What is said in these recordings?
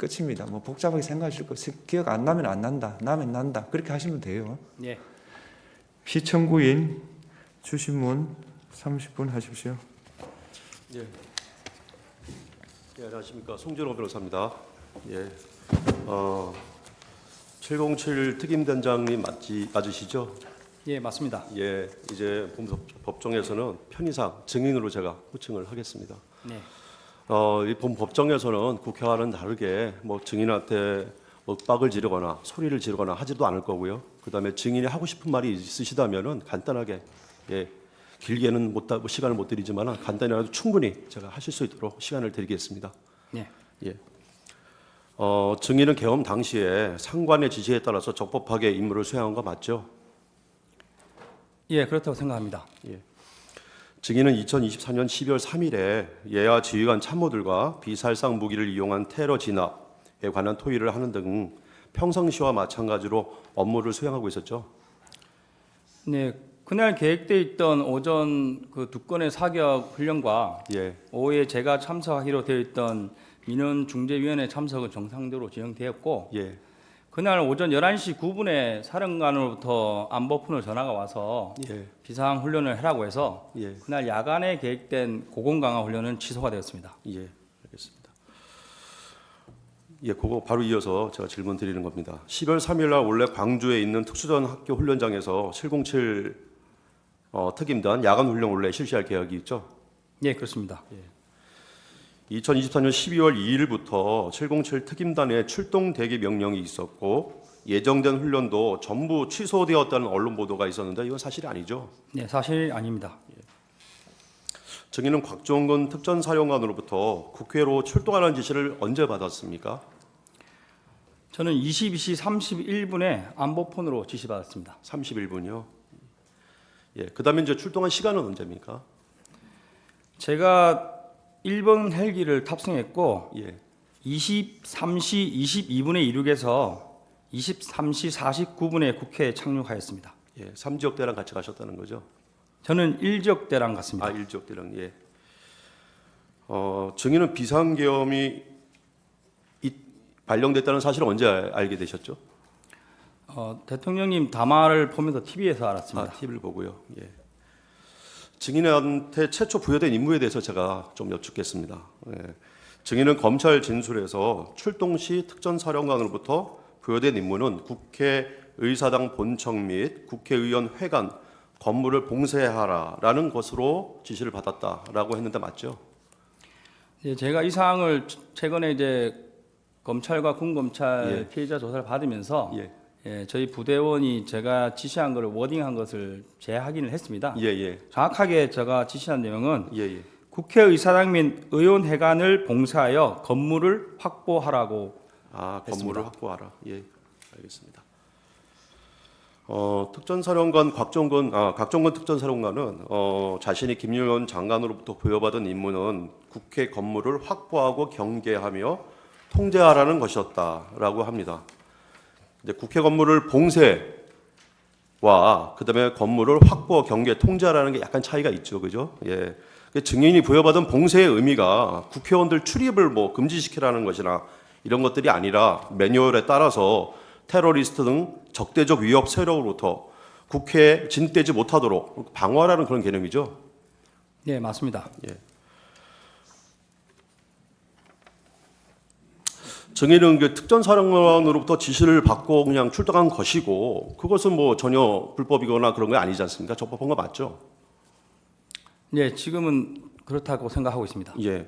끝입니다. 뭐 복잡하게 생각하실 거 기억 안 나면 안 난다, 나면 난다 그렇게 하시면 돼요. 예. 피청구인 주신문 30분 하십시오. 예. 예, 안녕하십니까. 송준호 변호사입니다. 예. 707 특임단장님 맞으시죠? 예, 맞습니다. 예. 이제 법정에서는 편의상 증인으로 제가 호칭을 하겠습니다. 네. 이 법정에서는 국회와는 다르게 뭐 증인한테 윽박을 지르거나 소리를 지르거나 하지도 않을 거고요. 그다음에 증인이 하고 싶은 말이 있으시다면은 간단하게, 예, 길게는 시간을 못 드리지만 간단히라도 충분히 제가 하실 수 있도록 시간을 드리겠습니다. 네. 예. 증인은 계엄 당시에 상관의 지시에 따라서 적법하게 임무를 수행한 거 맞죠? 예, 그렇다고 생각합니다. 예. 증인은 2024년 12월 3일에 예하 지휘관 참모들과 비살상 무기를 이용한 테러 진압에 관한 토의를 하는 등 평상시와 마찬가지로 업무를 수행하고 있었죠. 네, 그날 계획돼 있던 오전 그 두 건의 사격 훈련과 예. 오후에 제가 참석하기로 되어 있던 민원중재위원회 참석은 정상대로 진행되었고, 예. 그날 오전 11시 9분에 사령관으로부터 안보푼을 전화가 와서 예. 비상 훈련을 하라고 해서 예. 그날 야간에 계획된 고공 강화 훈련은 취소가 되었습니다. 예. 알겠습니다. 예, 그거 바로 이어서 제가 질문 드리는 겁니다. 12월 3일 날 원래 광주에 있는 특수전 학교 훈련장에서 707 특임단 야간 훈련 원래 실시할 계획이 있죠? 예, 그렇습니다. 2024년 12월 2일부터 707 특임단의 출동 대기 명령이 있었고 예정된 훈련도 전부 취소되었다는 언론 보도가 있었는데 이건 사실이 아니죠? 네, 사실 아닙니다. 증인은 곽종근 특전사령관으로부터 국회로 출동하는 지시를 언제 받았습니까? 저는 22시 31분에 안보폰으로 지시받았습니다. 31분이요. 예, 그다음에 이제 출동한 시간은 언제입니까? 제가 1번 헬기를 탑승했고 예. 23시 22분에 이륙해서 23시 49분에 국회에 착륙하였습니다. 예, 3지역대랑 같이 가셨다는 거죠? 저는 1지역대랑 갔습니다. 아, 1지역대랑. 예. 증인은 비상계엄이 발령됐다는 사실을 언제 알게 되셨죠? 대통령님 담화를 보면서 TV에서 알았습니다. 아, TV를 보고요. 예. 증인한테 최초 부여된 임무에 대해서 제가 좀 여쭙겠습니다. 예. 증인은 검찰 진술에서 출동 시 특전사령관으로부터 부여된 임무는 국회의사당 본청 및 국회의원 회관 건물을 봉쇄하라라는 것으로 지시를 받았다라고 했는데 맞죠? 예, 제가 이 사항을 최근에 이제 검찰과 군검찰 예. 피해자 조사를 받으면서 예. 예, 저희 부대원이 제가 지시한 것을 워딩한 것을 재확인을 했습니다. 예, 예. 정확하게 제가 지시한 내용은 예, 예. 국회의사당 및 의원회관을 봉쇄하여 건물을 확보하라고 아, 했습니다. 건물을 확보하라. 예. 알겠습니다. 특전사령관 곽종근 특전사령관은 자신이 김용현 장관으로부터 부여받은 임무는 국회 건물을 확보하고 경계하며 통제하라는 것이었다라고 합니다. 근데 국회 건물을 봉쇄와 그다음에 건물을 확보, 경계, 통제하라는 게 약간 차이가 있죠, 그죠? 예. 증인이 부여받은 봉쇄의 의미가 국회의원들 출입을 뭐 금지시키라는 것이나 이런 것들이 아니라 매뉴얼에 따라서 테러리스트 등 적대적 위협 세력으로부터 국회에 진입되지 못하도록 방어하라는 그런 개념이죠. 네, 맞습니다. 예. 증인은 그 특전사령관으로부터 지시를 받고 그냥 출동한 것이고 그것은 뭐 전혀 불법이거나 그런 게 아니지 않습니까? 적법한 거 맞죠? 네, 지금은 그렇다고 생각하고 있습니다. 예.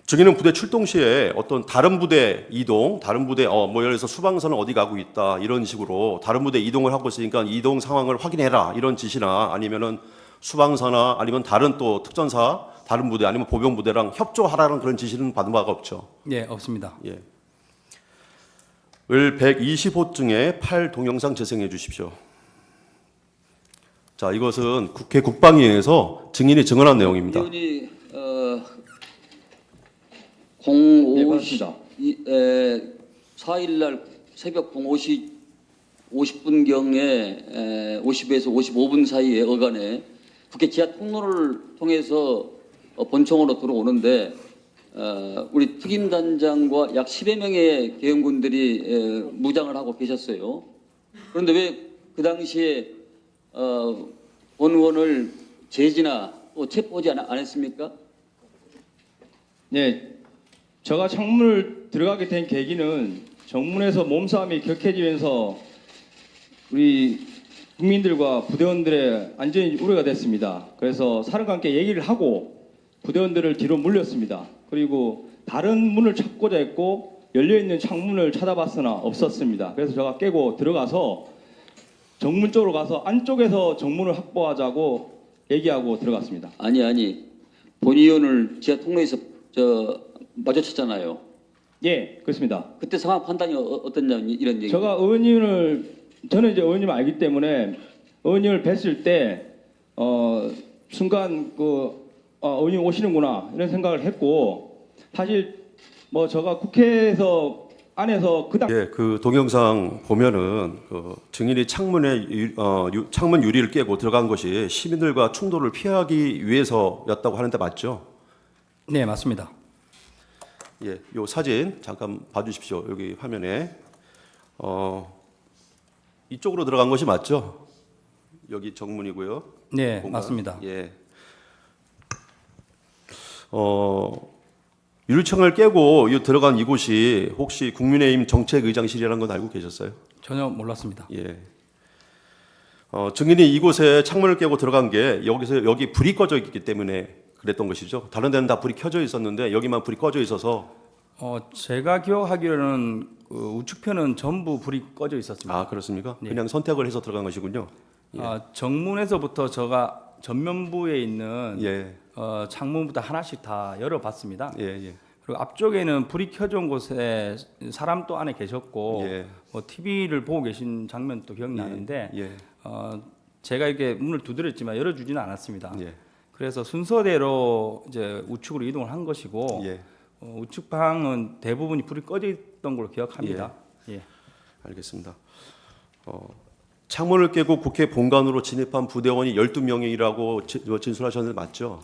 증인은 부대 출동 시에 어떤 다른 부대 이동, 다른 부대 뭐 예를 들어서 수방선은 어디 가고 있다 이런 식으로 다른 부대 이동을 하고 있으니까 이동 상황을 확인해라 이런 지시나 아니면은 수방사나 아니면 다른 또 특전사 다른 부대 아니면 보병 부대랑 협조하라는 그런 지시는 받은 바가 없죠. 네, 없습니다. 예. 을 120호증에 8 동영상 재생해 주십시오. 자, 이것은 국회 국방위에서 증인이 증언한 내용입니다. 위원이 4일 날 새벽 0시 50분경에 50에서 55분 사이에 어간에 국회 지하 통로를 통해서 본청으로 들어오는데 우리 특임단장과 약 10여 명의 계엄군들이 무장을 하고 계셨어요. 그런데 왜 그 당시에 본 의원을 제지나 또 체포하지 않았습니까? 네, 제가 창문을 들어가게 된 계기는 정문에서 몸싸움이 격해지면서 우리 국민들과 부대원들의 안전이 우려가 됐습니다. 그래서 사령관께 얘기를 하고 부대원들을 뒤로 물렸습니다. 그리고 다른 문을 찾고자 했고 열려있는 창문을 찾아봤으나 없었습니다. 그래서 제가 깨고 들어가서 정문 쪽으로 가서 안쪽에서 정문을 확보하자고 얘기하고 들어갔습니다. 아니 본 의원을 지하 통로에서 마주쳤잖아요. 예, 그렇습니다. 그때 상황 판단이 어떻냐 이런 얘기. 저는 이제 의원님을 알기 때문에 의원님을 뵀을 때 순간 의원님 오시는구나 이런 생각을 했고 사실 뭐 제가 국회에서 안에서 예, 그 동영상 보면은 그 증인이 창문 유리를 깨고 들어간 것이 시민들과 충돌을 피하기 위해서였다고 하는데 맞죠? 네, 맞습니다. 예, 요 사진 잠깐 봐주십시오. 여기 화면에 이쪽으로 들어간 것이 맞죠? 여기 정문이고요. 네, 공간. 맞습니다. 예. 유리창을 깨고 들어간 이곳이 혹시 국민의힘 정책의장실이라는 건 알고 계셨어요? 전혀 몰랐습니다. 예. 증인이 이곳에 창문을 깨고 들어간 게 여기 불이 꺼져 있기 때문에 그랬던 것이죠. 다른 데는 다 불이 켜져 있었는데 여기만 불이 꺼져 있어서. 제가 기억하기로는 그 우측편은 전부 불이 꺼져 있었습니다. 아, 그렇습니까? 네. 그냥 선택을 해서 들어간 것이군요. 예. 정문에서부터 제가 전면부에 있는 예. 창문부터 하나씩 다 열어봤습니다. 예, 예. 그리고 앞쪽에는 불이 켜진 곳에 사람도 안에 계셨고 예. 뭐 TV를 보고 계신 장면도 기억나는데 예. 제가 이렇게 문을 두드렸지만 열어주지는 않았습니다. 예. 그래서 순서대로 이제 우측으로 이동을 한 것이고 예. 우측 방은 대부분이 불이 꺼져 있던 걸로 기억합니다. 예. 알겠습니다. 창문을 깨고 국회 본관으로 진입한 부대원이 12명이라고 진술하셨는데 맞죠?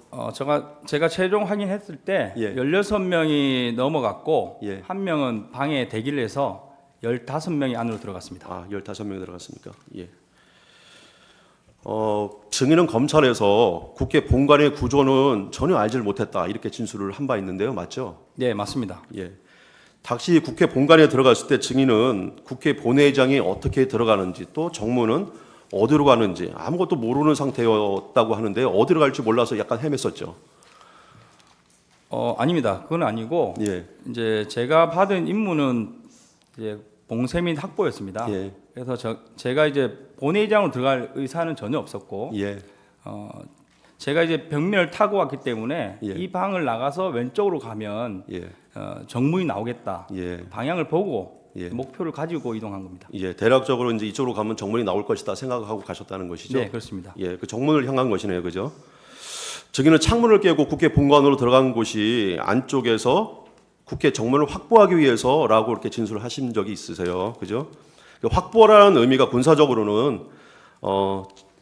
제가 최종 확인했을 때 예. 16명이 넘어갔고 예. 한 명은 방에 대기를 해서 15명이 안으로 들어갔습니다. 아, 15명이 들어갔습니까? 예. 증인은 검찰에서 국회 본관의 구조는 전혀 알지를 못했다 이렇게 진술을 한 바 있는데요, 맞죠? 네, 맞습니다. 예. 당시 국회 본관에 들어갔을 때 증인은 국회 본회의장이 어떻게 들어가는지 또 정문은 어디로 가는지 아무것도 모르는 상태였다고 하는데 어디로 갈지 몰라서 약간 헤맸었죠. 아닙니다. 그건 아니고 예. 이제 제가 받은 임무는 이제 봉쇄 및 확보였습니다. 예. 그래서 제가 이제 본회의장으로 들어갈 의사는 전혀 없었고 예. 제가 이제 벽면을 타고 왔기 때문에 예. 이 방을 나가서 왼쪽으로 가면 예. 정문이 나오겠다. 예. 방향을 보고 예. 목표를 가지고 이동한 겁니다. 예. 대략적으로 이제 이쪽으로 가면 정문이 나올 것이다 생각하고 가셨다는 것이죠. 네, 그렇습니다. 예. 그 정문을 향한 것이네요. 그죠? 증인은 창문을 깨고 국회 본관으로 들어간 곳이 안쪽에서 국회 정문을 확보하기 위해서라고 이렇게 진술을 하신 적이 있으세요. 그죠? 확보라는 의미가 군사적으로는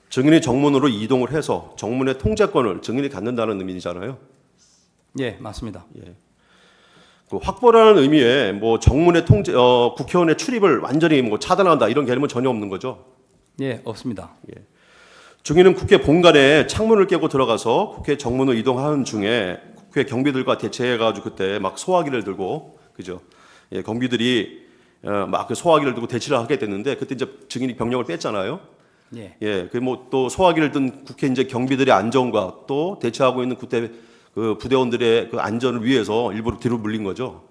증인이 정문으로 이동을 해서 정문의 통제권을 증인이 갖는다는 의미잖아요. 예, 맞습니다. 예. 그 확보라는 의미에 뭐 정문의 통제, 국회의원의 출입을 완전히 뭐 차단한다 이런 개념은 전혀 없는 거죠. 예, 없습니다. 예. 증인은 국회 본관에 창문을 깨고 들어가서 국회 정문으로 이동하는 중에 국회 경비들과 대체해가지고 그때 막 소화기를 들고 그죠? 예, 경비들이 막 그 소화기를 들고 대치를 하게 됐는데 그때 이제 증인이 병력을 뺐잖아요. 예. 예, 그 뭐 또 소화기를 든 국회 이제 경비들의 안전과 또 대처하고 있는 그때 그 부대원들의 그 안전을 위해서 일부러 뒤로 물린 거죠.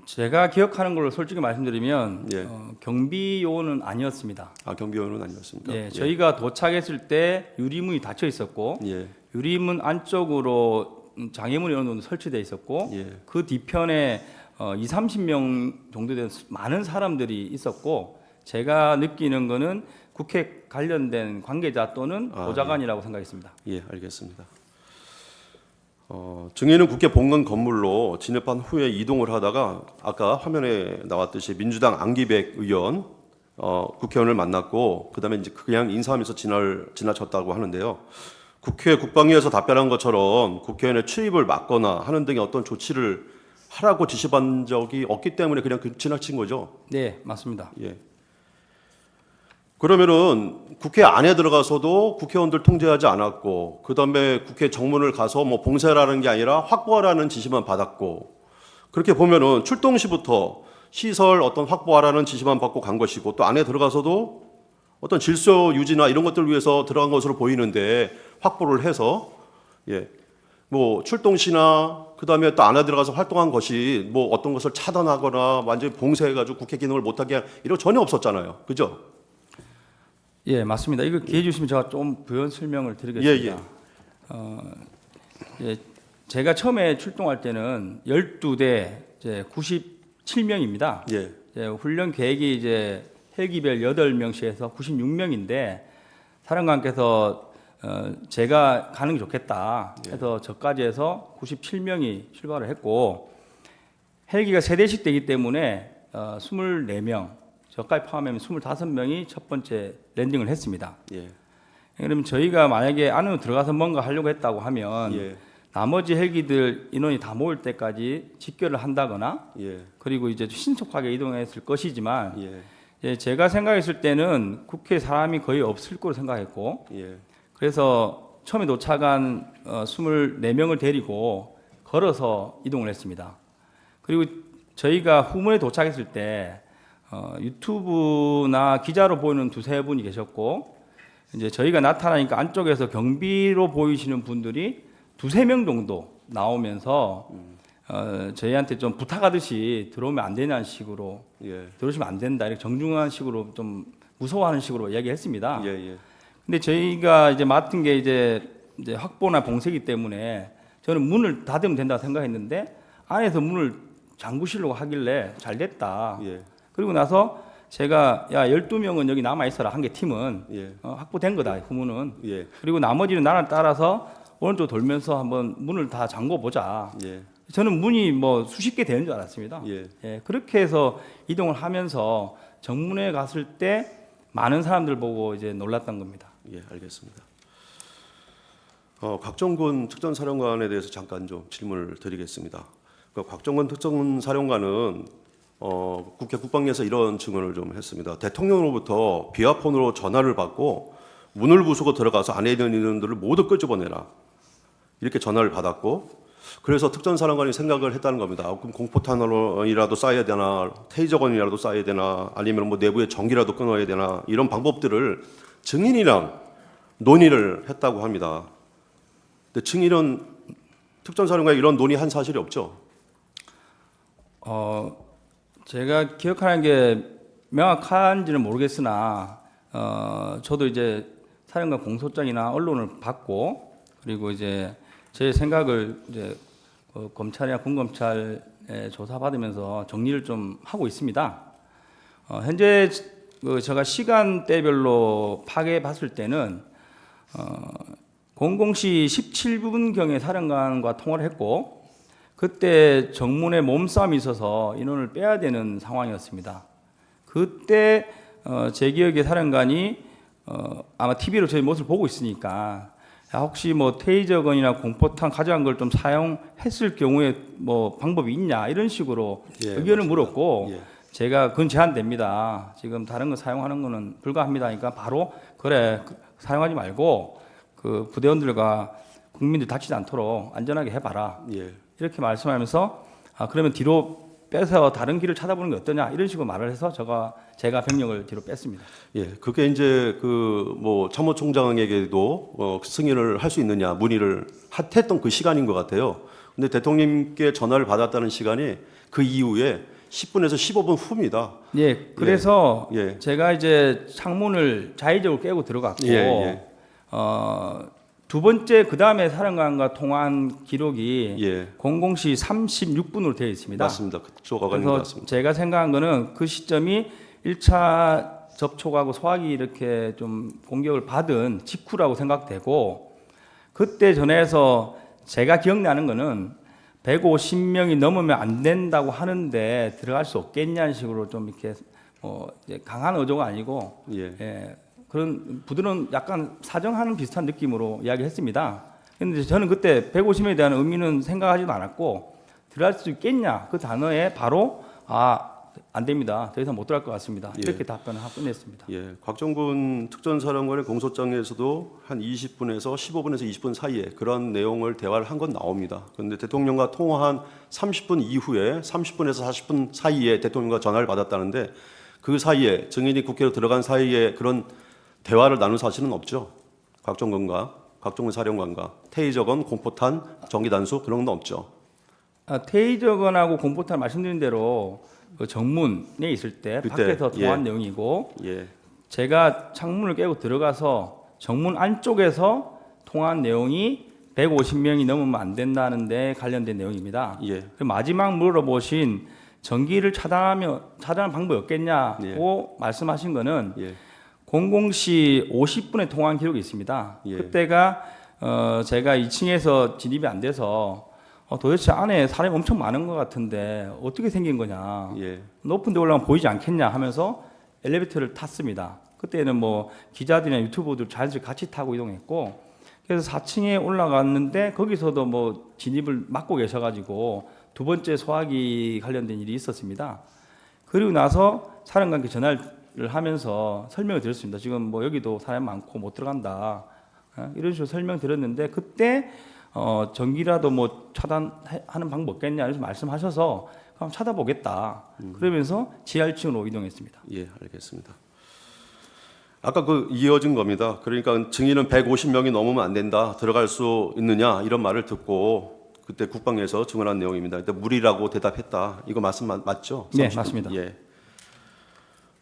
제가 기억하는 걸로 솔직히 말씀드리면 예. 경비 요원은 아니었습니다. 아, 경비원은 아니었습니까? 예, 저희가 도착했을 때 유리문이 닫혀 있었고 예. 유리문 안쪽으로 장애물이 어느 정도 설치되어 있었고 예. 그 뒤편에 30명 정도 되는 많은 사람들이 있었고 제가 느끼는 거는 국회 관련된 관계자 또는 보좌관이라고 생각했습니다. 예, 알겠습니다. 증인은 국회 본관 건물로 진입한 후에 이동을 하다가 아까 화면에 나왔듯이 민주당 안기백 의원 국회의원을 만났고 그다음에 이제 그냥 인사하면서 지나쳤다고 하는데요. 국회 국방위에서 답변한 것처럼 국회의원의 출입을 막거나 하는 등의 어떤 조치를 하라고 지시받은 적이 없기 때문에 그냥 지나친 거죠. 네, 맞습니다. 예. 그러면은 국회 안에 들어가서도 국회의원들 통제하지 않았고, 그 다음에 국회 정문을 가서 뭐 봉쇄라는 게 아니라 확보하라는 지시만 받았고, 그렇게 보면은 출동 시부터 시설 어떤 확보하라는 지시만 받고 간 것이고, 또 안에 들어가서도 어떤 질서 유지나 이런 것들을 위해서 들어간 것으로 보이는데 확보를 해서 뭐 출동 시나 그 다음에 또 안에 들어가서 활동한 것이 뭐 어떤 것을 차단하거나 완전히 봉쇄해가지고 국회 기능을 못하게 한 이런 거 전혀 없었잖아요, 그죠? 예, 맞습니다. 이거 기회 주시면 제가 좀 부연 설명을 드리겠습니다. 제가 처음에 출동할 때는 12대 이제 97명입니다. 예, 훈련 계획이 이제 헬기별 8명씩 해서 96명인데 사령관께서 제가 가는 게 좋겠다 해서 저까지 해서 97명이 출발을 했고, 헬기가 3대씩 되기 때문에 24명, 저까지 포함하면 25명이 첫 번째 랜딩을 했습니다. 예, 그러면 저희가 만약에 안으로 들어가서 뭔가 하려고 했다고 하면 예, 나머지 헬기들 인원이 다 모일 때까지 직결을 한다거나 예, 그리고 이제 신속하게 이동했을 것이지만 예, 제가 생각했을 때는 국회에 사람이 거의 없을 거로 생각했고, 예, 그래서 처음에 도착한 24명을 데리고 걸어서 이동을 했습니다. 그리고 저희가 후문에 도착했을 때 유튜브나 기자로 보이는 2-3분이 계셨고, 이제 저희가 나타나니까 안쪽에서 경비로 보이시는 분들이 2-3명 정도 나오면서 저희한테 좀 부탁하듯이 들어오면 안 되냐는 식으로, 예, 들어오시면 안 된다 이렇게 정중한 식으로 좀 무서워하는 식으로 이야기했습니다. 예, 예, 근데 저희가 이제 맡은 게 이제 확보나 봉쇄이기 때문에 저는 문을 닫으면 된다고 생각했는데 안에서 문을 잠그시려고 하길래 잘 됐다. 예, 그리고 나서 제가 12명은 여기 남아 있어라 한 개 팀은 예, 확보된 거다 후문은. 예, 그리고 나머지는 나를 따라서 오른쪽 돌면서 한번 문을 다 잠궈 보자. 예, 저는 문이 뭐 수십 개 되는 줄 알았습니다. 예, 그렇게 해서 이동을 하면서 정문에 갔을 때 많은 사람들 보고 이제 놀랐던 겁니다. 예, 알겠습니다. 곽정근 특전사령관에 대해서 잠깐 좀 질문을 드리겠습니다. 곽정근 특전사령관은 국회 국방위에서 이런 증언을 좀 했습니다. 대통령으로부터 비화폰으로 전화를 받고 문을 부수고 들어가서 안에 있는 인원들을 모두 끄집어내라 이렇게 전화를 받았고, 그래서 특전사령관이 생각을 했다는 겁니다. 그럼 공포탄이라도 쏴야 되나, 테이저건이라도 쏴야 되나, 아니면 뭐 내부에 전기라도 끊어야 되나, 이런 방법들을 증인이랑 논의를 했다고 합니다. 근데 증인은 특전사령관이 이런 논의한 사실이 없죠. 제가 기억하는 게 명확한지는 모르겠으나 저도 이제 사령관 공소장이나 언론을 받고, 그리고 이제 제 생각을 이제 검찰이나 군검찰에 조사받으면서 정리를 좀 하고 있습니다. 현재 제가 시간대별로 파악해 봤을 때는 00시 17분경에 사령관과 통화를 했고, 그때 정문에 몸싸움이 있어서 인원을 빼야 되는 상황이었습니다. 그때 제 기억에 사령관이 아마 TV로 저희 모습을 보고 있으니까 혹시 뭐 테이저건이나 공포탄 가져간 걸 좀 사용했을 경우에 뭐 방법이 있냐 이런 식으로 의견을 물었고, 제가 그건 제한됩니다. 지금 다른 거 사용하는 거는 불가합니다. 하니까 바로 그래 사용하지 말고 그 부대원들과 국민들 다치지 않도록 안전하게 해봐라. 이렇게 말씀하면서 그러면 뒤로 빼서 다른 길을 찾아보는 게 어떠냐 이런 식으로 말을 해서 제가 병력을 뒤로 뺐습니다. 예, 그게 이제 그 뭐 참모총장에게도 승인을 할 수 있느냐 문의를 했던 그 시간인 것 같아요. 근데 대통령님께 전화를 받았다는 시간이 그 이후에 10분에서 15분 후입니다. 예, 그래서 예. 제가 이제 창문을 자의적으로 깨고 들어갔고, 두 번째 그 다음에 사령관과 통화한 기록이 00시 36분으로 되어 있습니다. 맞습니다. 그쪽 아가님 그래서 맞습니다. 제가 생각한 거는 그 시점이 1차 접촉하고 소화기 이렇게 좀 공격을 받은 직후라고 생각되고, 그때 전에서 제가 기억나는 거는 150명이 넘으면 안 된다고 하는데 들어갈 수 없겠냐는 식으로 좀 이렇게 이제 강한 어조가 아니고 그런 부드러운 약간 사정하는 비슷한 느낌으로 이야기했습니다. 근데 저는 그때 150명에 대한 의미는 생각하지도 않았고 들어갈 수 있겠냐 그 단어에 바로 안 됩니다. 더 이상 못 들어갈 것 같습니다. 이렇게 답변을 하고 끝냈습니다. 예, 곽정군 특전사령관의 공소장에서도 한 20분에서 15분에서 20분 사이에 그런 내용을 대화를 한 건 나옵니다. 그런데 대통령과 통화한 30분 이후에 30분에서 40분 사이에 대통령과 전화를 받았다는데 그 사이에 증인이 국회로 들어간 사이에 그런 대화를 나눈 사실은 없죠. 곽정군 사령관과 테이저건, 공포탄, 전기단수 그런 건 없죠. 테이저건하고 공포탄 말씀드린 대로 그 정문에 있을 때 그때, 밖에서 통화한 예. 내용이고 예, 제가 창문을 깨고 들어가서 정문 안쪽에서 통화한 내용이 150명이 넘으면 안 된다는 데 관련된 내용입니다. 예, 그 마지막 물어보신 전기를 차단하는 방법이 없겠냐고 말씀하신 거는 예, 00시 50분에 통화한 기록이 있습니다. 예. 그때가 제가 2층에서 진입이 안 돼서 도대체 안에 사람이 엄청 많은 것 같은데 어떻게 생긴 거냐. 예, 높은 데 올라가면 보이지 않겠냐 하면서 엘리베이터를 탔습니다. 그때는 뭐 기자들이나 유튜버들 자연스럽게 같이 타고 이동했고 그래서 4층에 올라갔는데 거기서도 뭐 진입을 막고 계셔가지고 두 번째 소화기 관련된 일이 있었습니다. 그리고 나서 사령관께 전화를 하면서 설명을 드렸습니다. 지금 뭐 여기도 사람 많고 못 들어간다. 이런 식으로 설명드렸는데 그때 전기라도 뭐 차단하는 방법 없겠냐 이렇게 말씀하셔서 그럼 찾아보겠다. 그러면서 지하 1층으로 이동했습니다. 예, 알겠습니다. 아까 그 이어진 겁니다. 그러니까 증인은 150명이 넘으면 안 된다. 들어갈 수 있느냐 이런 말을 듣고 그때 국방에서 증언한 내용입니다. 그때 무리라고 대답했다. 이거 말씀 맞죠? 네, 30분. 맞습니다. 예.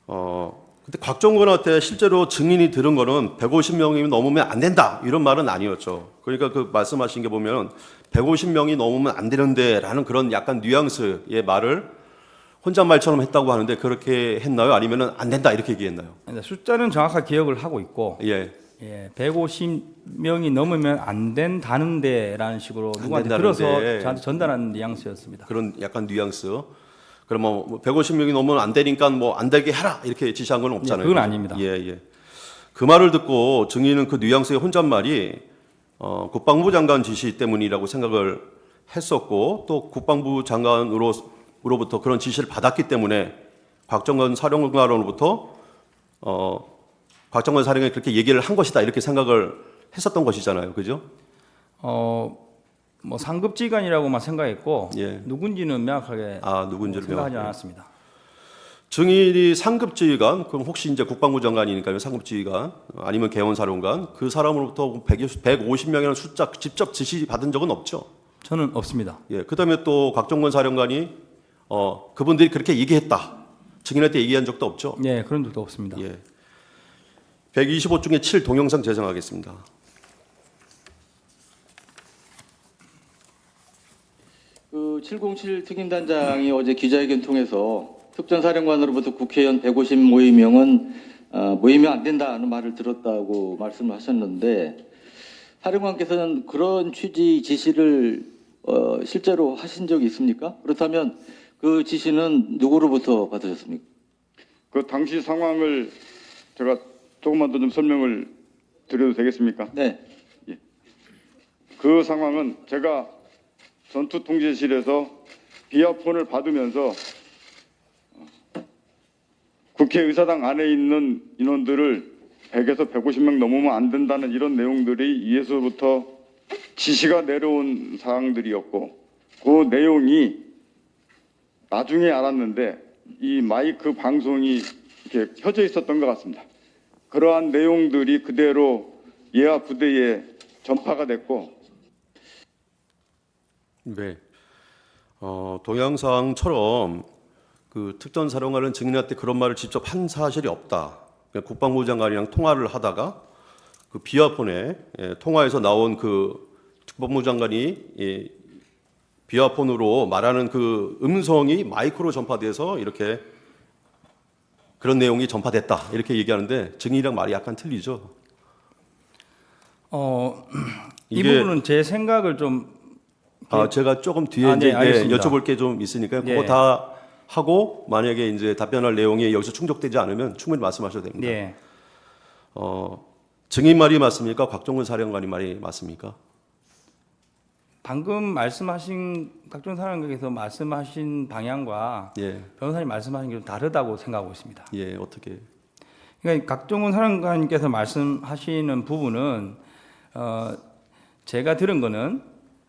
근데 곽정군한테 실제로 증인이 들은 거는 150명이 넘으면 안 된다. 이런 말은 아니었죠. 그러니까 그 말씀하신 게 보면 150명이 넘으면 안 되는데라는 그런 약간 뉘앙스의 말을 혼잣말처럼 했다고 하는데 그렇게 했나요? 아니면은 안 된다 이렇게 얘기했나요? 숫자는 정확하게 기억을 하고 있고 예. 150명이 넘으면 안 된다는데라는 식으로 안 누구한테 된다는데. 들어서 저한테 전달하는 뉘앙스였습니다. 그런 약간 뉘앙스. 그럼 뭐 150명이 넘으면 안 되니까 뭐 안 되게 해라 이렇게 지시한 건 없잖아요. 그건 아닙니다. 예, 예. 그 말을 듣고 증인은 그 뉘앙스의 혼잣말이 국방부 장관 지시 때문이라고 생각을 했었고 또 국방부 장관으로부터 그런 지시를 받았기 때문에 곽정근 사령관으로부터 곽정근 사령관이 그렇게 얘기를 한 것이다 이렇게 생각을 했었던 것이잖아요, 그죠? 뭐 상급지간이라고만 생각했고 예. 누군지는 명확하게 누군지를 생각하지 명확하게. 않았습니다. 증인이 상급지휘관, 그럼 혹시 이제 국방부 장관이니까요, 상급지휘관 아니면 개원사령관 그 사람으로부터 150명이라는 숫자 직접 지시 받은 적은 없죠. 저는 없습니다. 예, 그다음에 또 곽정근 사령관이 그분들이 그렇게 얘기했다. 증인한테 얘기한 적도 없죠. 네, 그런 적도 없습니다. 예. 125 중에 7 동영상 재생하겠습니다. 그 707 특임단장이 어제 기자회견 통해서 특전사령관으로부터 국회의원 150명은 모이면 안 된다는 말을 들었다고 말씀을 하셨는데 사령관께서는 그런 취지 지시를 실제로 하신 적이 있습니까? 그렇다면 그 지시는 누구로부터 받으셨습니까? 그 당시 상황을 제가 조금만 더 좀 설명을 드려도 되겠습니까? 네. 그 상황은 제가 전투통제실에서 비아폰을 받으면서 국회의사당 안에 있는 인원들을 100에서 150명 넘으면 안 된다는 이런 내용들이 위에서부터 지시가 내려온 사항들이었고 그 내용이 나중에 알았는데 이 마이크 방송이 이렇게 켜져 있었던 것 같습니다. 그러한 내용들이 그대로 예하 부대에 전파가 됐고 네. 동영상처럼 그 특전사령관은 증인한테 그런 말을 직접 한 사실이 없다. 그러니까 국방부 장관이랑 통화를 하다가 그 비아폰에 통화에서 나온 그 국방부 장관이 비아폰으로 말하는 그 음성이 마이크로 전파돼서 이렇게 그런 내용이 전파됐다. 이렇게 얘기하는데 증인이랑 말이 약간 틀리죠. 이 이게- 부분은 제 생각을 좀 제가 조금 뒤에 네, 이제 알겠습니다. 여쭤볼 게 좀 있으니까요. 네. 그거 다 하고 만약에 이제 답변할 내용이 여기서 충족되지 않으면 충분히 말씀하셔도 됩니다. 네. 증인 말이 맞습니까? 곽종근 사령관이 말이 맞습니까? 방금 말씀하신 각종 사람께서 말씀하신 방향과 예, 변호사님 말씀하신 게 좀 다르다고 생각하고 있습니다. 예, 어떻게? 그러니까 각종훈 사령관께서 말씀하시는 부분은 제가 들은 거는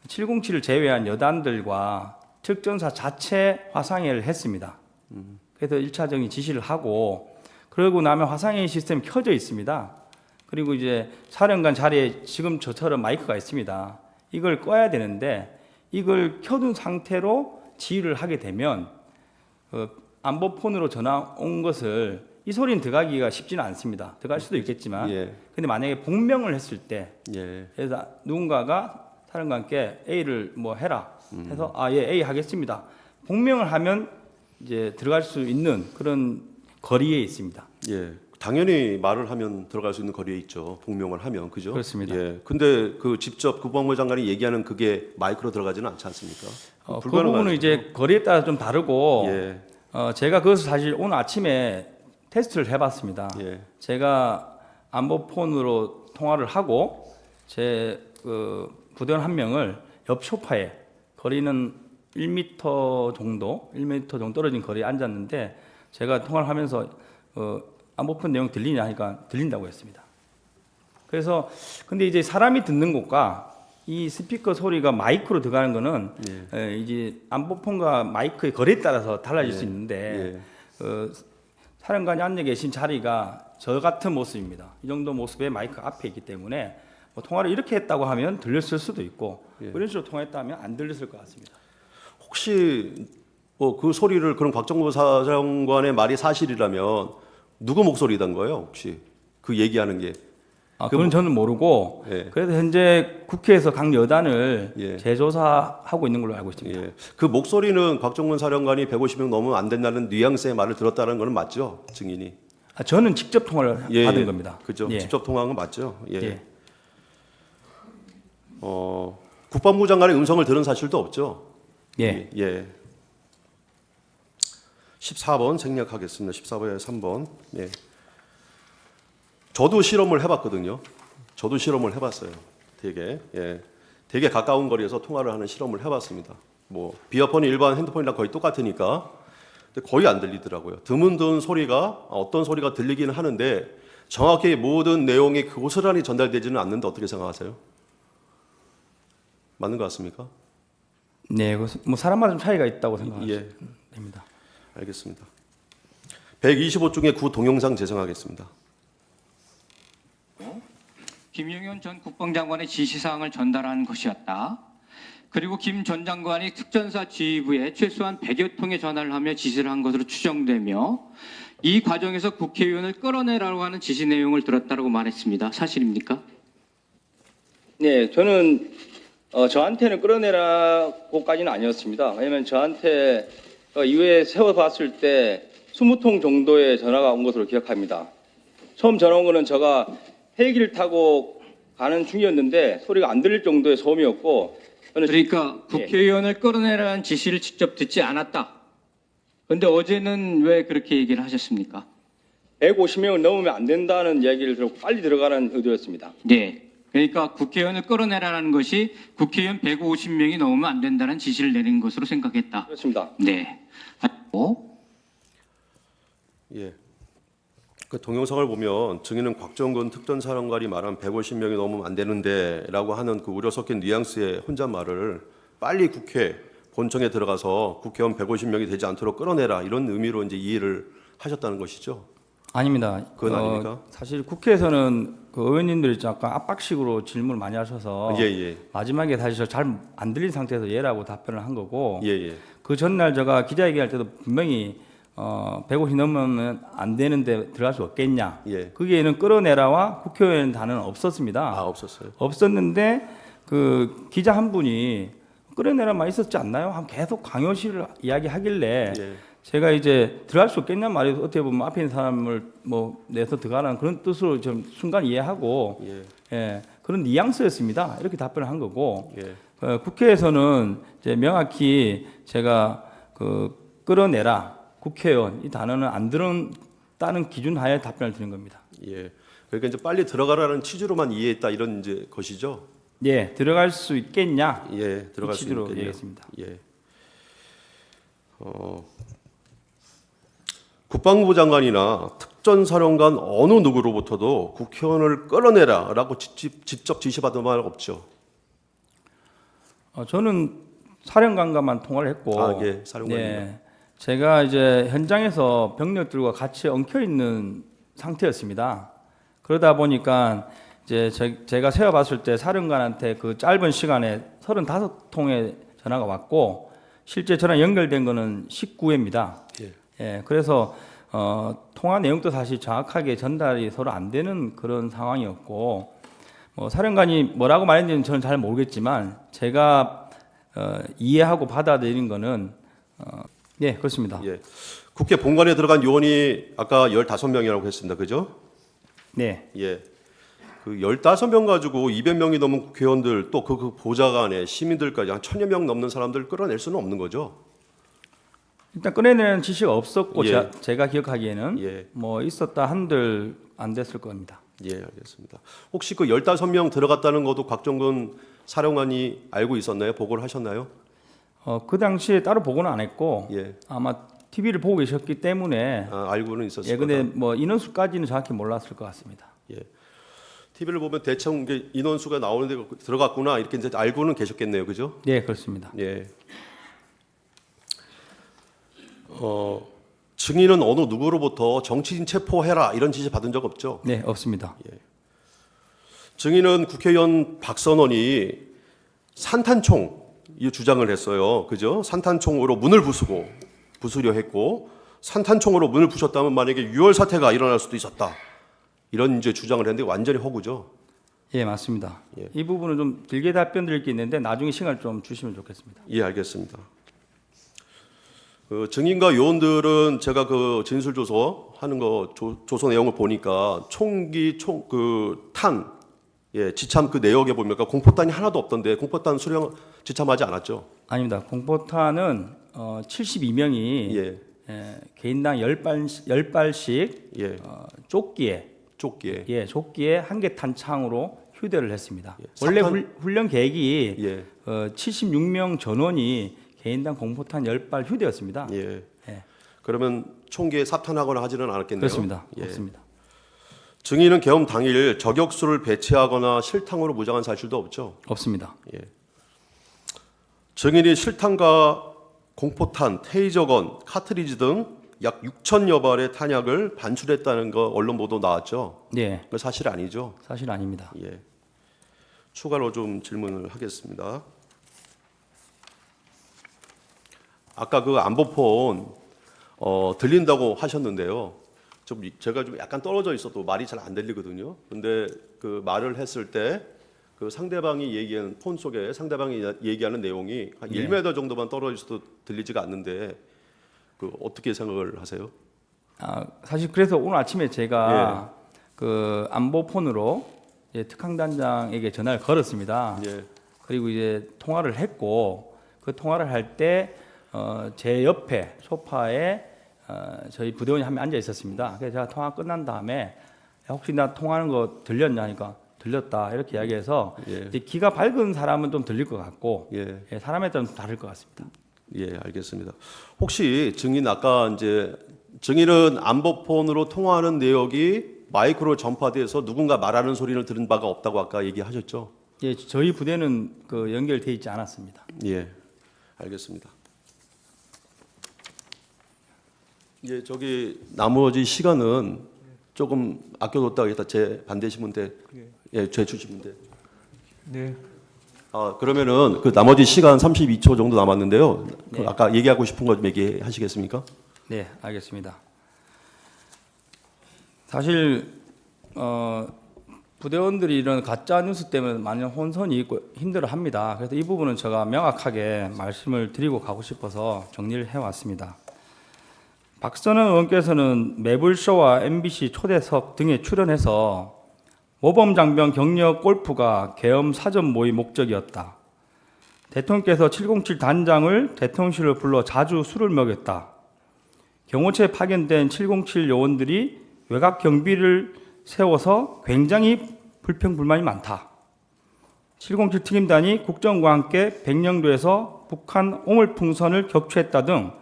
707을 제외한 여단들과 특전사 자체 화상회의를 했습니다. 그래서 1차적인 지시를 하고 그러고 나면 화상회의 시스템이 켜져 있습니다. 그리고 이제 사령관 자리에 지금 저처럼 마이크가 있습니다. 이걸 꺼야 되는데 이걸 켜둔 상태로 지휘를 하게 되면 안보폰으로 전화 온 것을 이 소리는 들어가기가 쉽지는 않습니다. 들어갈 수도 있겠지만 예, 근데 만약에 복명을 했을 때 예, 그래서 누군가가 사령관께 A를 뭐 해라 해서 예 A 하겠습니다. 복명을 하면 이제 들어갈 수 있는 그런 거리에 있습니다. 예. 당연히 말을 하면 들어갈 수 있는 거리에 있죠. 복명을 하면 그죠? 그렇습니다. 예. 근데 그 직접 국방부 장관이 얘기하는 그게 마이크로 들어가지는 않지 않습니까? 그 부분은 이제 거리에 따라 좀 다르고 예, 제가 그것을 사실 오늘 아침에 테스트를 해봤습니다. 예, 제가 안보폰으로 통화를 하고 제 부대원 한 명을 옆 소파에 거리는 1m 정도 떨어진 거리에 앉았는데 제가 통화를 하면서 안보폰 내용 들리냐 하니까 들린다고 했습니다. 그래서 근데 이제 사람이 듣는 것과 이 스피커 소리가 마이크로 들어가는 거는 이제 안보폰과 마이크의 거리에 따라서 달라질 수 있는데 사령관이 앉아 계신 자리가 저 같은 모습입니다. 이 정도 모습의 마이크 앞에 있기 때문에 뭐 통화를 이렇게 했다고 하면 들렸을 수도 있고 이런 식으로 통화했다면 안 들렸을 것 같습니다. 혹시 뭐 그 소리를 그런 곽정부 사령관의 말이 사실이라면 누구 목소리단 거예요? 혹시 그 얘기하는 게? 그건 저는 모르고 예. 그래서 현재 국회에서 각 여단을 예. 재조사하고 있는 걸로 알고 있습니다. 예. 그 목소리는 곽정문 사령관이 150명 넘으면 안 된다는 뉘앙스의 말을 들었다는 거는 맞죠? 증인이. 저는 직접 통화를 받은 겁니다. 그죠. 예. 직접 통화한 건 맞죠? 예. 예. 국방부 장관의 음성을 들은 사실도 없죠? 예. 예. 14번 생략하겠습니다. 14번에 3번. 예. 저도 실험을 해봤거든요. 저도 실험을 해봤어요. 되게 되게 가까운 거리에서 통화를 하는 실험을 해봤습니다. 뭐 비어폰이 일반 핸드폰이랑 거의 똑같으니까 근데 거의 안 들리더라고요. 드문드문 소리가 어떤 소리가 들리기는 하는데 정확히 모든 내용이 고스란히 전달되지는 않는데 어떻게 생각하세요? 맞는 것 같습니까? 네, 뭐 사람마다 좀 차이가 있다고 생각합니다. 알겠습니다. 125 중에 구 동영상 재생하겠습니다. 김용현 전 국방장관의 지시사항을 전달한 것이었다. 그리고 김 전 장관이 특전사 지휘부에 최소한 100여 통의 전화를 하며 지시를 한 것으로 추정되며 이 과정에서 국회의원을 끌어내라고 하는 지시 내용을 들었다고 말했습니다. 사실입니까? 네, 저는 저한테는 끌어내라고까지는 아니었습니다. 왜냐하면 저한테 이후에 세워봤을 때 20통 정도의 전화가 온 것으로 기억합니다. 처음 전화 온 거는 제가 헬기를 타고 가는 중이었는데 소리가 안 들릴 정도의 소음이었고 저는 그러니까 국회의원을 끌어내라는 지시를 직접 듣지 않았다. 그런데 어제는 왜 그렇게 얘기를 하셨습니까? 150명을 넘으면 안 된다는 이야기를 들었고 빨리 들어가는 의도였습니다. 네. 그러니까 국회의원을 끌어내라는 것이 국회의원 150명이 넘으면 안 된다는 지시를 내린 것으로 생각했다. 그렇습니다. 네. 예. 그 동영상을 보면 증인은 곽정근 특전사령관이 말한 150명이 넘으면 안 되는데라고 하는 그 우려 섞인 뉘앙스의 혼잣말을 빨리 국회 본청에 들어가서 국회의원 150명이 되지 않도록 끌어내라 이런 의미로 이제 이해를 하셨다는 것이죠. 아닙니다. 그건 아닙니까? 사실 국회에서는 그 의원님들이 약간 압박식으로 질문을 많이 하셔서 예. 마지막에 사실 잘 안 들린 상태에서 예라고 답변을 한 거고 예. 그 전날 제가 기자회견할 때도 분명히 150 넘으면 안 되는데 들어갈 수 없겠냐. 예. 거기에는 끌어내라와 국회의원 단어는 없었습니다. 아, 없었어요. 없었는데 그 기자 한 분이 끌어내라만 있었지 않나요? 계속 강요실을 이야기하길래 예. 제가 이제 들어갈 수 없겠냐 말이 어떻게 보면 앞에 있는 사람을 뭐 내서 들어가라는 그런 뜻으로 좀 순간 이해하고 그런 뉘앙스였습니다. 이렇게 답변을 한 거고 국회에서는 이제 명확히 제가 그 끌어내라 국회의원 이 단어는 안 들었다는 기준 하에 답변을 드린 겁니다. 예. 그러니까 이제 빨리 들어가라는 취지로만 이해했다 이런 이제 것이죠. 예, 들어갈 수 있겠냐? 예, 들어갈 이 수 취지로 있겠네요. 얘기했습니다. 예. 국방부 장관이나 특전사령관 어느 누구로부터도 국회의원을 끌어내라라고 직접 지시받은 말 없죠. 저는 사령관과만 통화를 했고, 예, 사령관이요. 네, 제가 이제 현장에서 병력들과 같이 엉켜 있는 상태였습니다. 그러다 보니까 이제 제가 세어봤을 때 사령관한테 그 짧은 시간에 35통의 전화가 왔고, 실제 전화 연결된 거는 19회입니다. 예. 예, 그래서 통화 내용도 사실 정확하게 전달이 서로 안 되는 그런 상황이었고, 뭐 사령관이 뭐라고 말했는지는 저는 잘 모르겠지만 제가 이해하고 받아들인 거는 네, 그렇습니다. 예. 국회 본관에 들어간 요원이 아까 15명이라고 했습니다. 그죠? 네, 예. 그 15명 가지고 200명이 넘은 국회의원들 또 그 보좌관에 시민들까지 한 1000여 명 넘는 사람들 끌어낼 수는 없는 거죠. 일단 꺼내내는 지시가 없었고 예. 제가 기억하기에는 예. 뭐 있었다 한들 안 됐을 겁니다. 예, 알겠습니다. 혹시 그 15명 들어갔다는 것도 곽정근 사령관이 알고 있었나요? 보고를 하셨나요? 그 당시에 따로 보고는 안 했고 예. 아마 TV를 보고 계셨기 때문에 알고는 있었을 예, 근데 거다. 뭐 인원수까지는 정확히 몰랐을 것 같습니다. 예. TV를 보면 대충 이게 인원수가 나오는데 들어갔구나 이렇게 이제 알고는 계셨겠네요. 그죠? 네, 그렇습니다. 예. 증인은 어느 누구로부터 정치인 체포해라 이런 지시 받은 적 없죠? 네, 없습니다. 증인은 국회의원 박선원이 산탄총 이 주장을 했어요. 그죠? 산탄총으로 문을 부수려 했고 산탄총으로 문을 부셨다면 만약에 유혈 사태가 일어날 수도 있었다. 이런 이제 주장을 했는데 완전히 허구죠. 예, 맞습니다. 예. 이 부분은 좀 길게 답변 드릴 게 있는데 나중에 시간을 좀 주시면 좋겠습니다. 예, 알겠습니다. 그 증인과 요원들은 제가 그 진술 조서 하는 거 조서 내용을 보니까 총기 탄 지참 그 내역에 보니까 공포탄이 하나도 없던데 공포탄 수령 지참하지 않았죠? 아닙니다. 공포탄은 72명이 예, 개인당 10발씩 예, 조끼에 조끼에 조끼에 한 개 탄창으로 휴대를 했습니다. 예, 원래 사탄- 훈련 계획이 예, 76명 전원이 개인당 공포탄 10발 휴대였습니다. 예. 예. 그러면 총기에 사탄하거나 하지는 않았겠네요. 그렇습니다. 예. 없습니다. 증인은 계엄 당일 저격수를 배치하거나 실탄으로 무장한 사실도 없죠. 없습니다. 예. 증인이 실탄과 공포탄, 테이저건, 카트리지 등 약 6천여 발의 탄약을 반출했다는 거 언론 보도 나왔죠. 네, 그 사실 아니죠. 사실 아닙니다. 예. 추가로 좀 질문을 하겠습니다. 아까 그 안보폰 들린다고 하셨는데요. 제가 좀 약간 떨어져 있어도 말이 잘 안 들리거든요. 근데 그 말을 했을 때 그 상대방이 얘기하는 폰 속에 상대방이 얘기하는 내용이 한 네. 1m 정도만 떨어져 있어도 들리지가 않는데 그 어떻게 생각을 하세요? 사실 그래서 오늘 아침에 제가 그 안보폰으로 특강단장에게 전화를 걸었습니다. 예. 그리고 이제 통화를 했고 그 통화를 할 때 제 옆에 소파에 저희 부대원이 한 명 앉아 있었습니다. 그래서 제가 통화 끝난 다음에 혹시 나 통화하는 거 들렸냐 하니까 들렸다 이렇게 이야기해서 예. 이제 기가 밝은 사람은 좀 들릴 것 같고 예. 사람에 따라 좀 다를 것 같습니다. 예, 알겠습니다. 혹시 증인 아까 이제 증인은 안보폰으로 통화하는 내역이 마이크로 전파돼서 누군가 말하는 소리를 들은 바가 없다고 아까 얘기하셨죠? 예, 저희 부대는 그 연결돼 있지 않았습니다. 예, 알겠습니다. 예, 저기 나머지 시간은 조금 아껴뒀다가 이따 제 반대시면 돼. 예, 제 주시면 돼. 네. 그러면은 그 나머지 시간 32초 정도 남았는데요. 그 네. 아까 얘기하고 싶은 거 좀 얘기하시겠습니까? 네, 알겠습니다. 사실 부대원들이 이런 가짜 뉴스 때문에 많은 혼선이 있고 힘들어합니다. 그래서 이 부분은 제가 명확하게 말씀을 드리고 가고 싶어서 정리를 해왔습니다. 박선원 의원께서는 매불쇼와 MBC 초대석 등에 출연해서 모범장병 격려 골프가 계엄 사전 모의 목적이었다. 대통령께서 707 단장을 대통령실로 불러 자주 술을 먹였다. 경호처에 파견된 707 요원들이 외곽 경비를 세워서 굉장히 불평불만이 많다. 707 특임단이 국정과 함께 백령도에서 북한 오물풍선을 격추했다 등